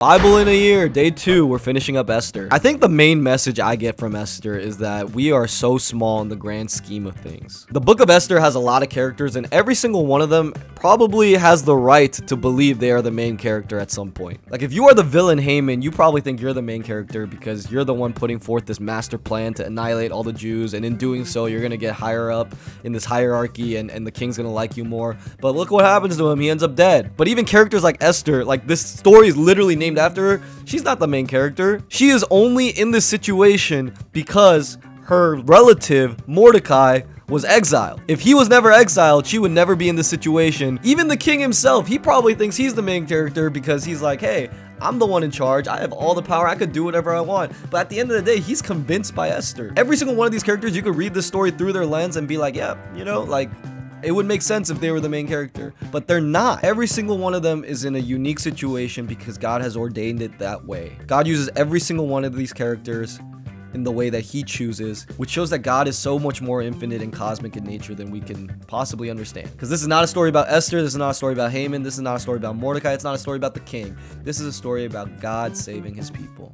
Bible in a year, day 2, we're finishing up Esther. I think the main message I get from Esther is that we are so small in the grand scheme of things. The book of Esther has a lot of characters, and every single one of them probably has the right to believe they are the main character at some point. Like, if you are the villain Haman, you probably think you're the main character because you're the one putting forth this master plan to annihilate all the Jews, and in doing so, you're gonna get higher up in this hierarchy, and the king's gonna like you more. But look what happens to him, he ends up dead. But even characters like Esther, like, this story is literally named after her. She's not the main character. She is only in this situation because her relative Mordecai was exiled. If he was never exiled, she would never be in this situation. Even the king himself, he probably thinks he's the main character because he's like, hey, I'm the one in charge. I have all the power. I could do whatever I want. But at the end of the day, he's convinced by Esther. Every single one of these characters, you could read this story through their lens and be like, yeah, you know, like, it would make sense if they were the main character, but they're not. Every single one of them is in a unique situation because God has ordained it that way. God uses every single one of these characters in the way that he chooses, which shows that God is so much more infinite and cosmic in nature than we can possibly understand. Because this is not a story about Esther, this is not a story about Haman, this is not a story about Mordecai, it's not a story about the king. This is a story about God saving his people.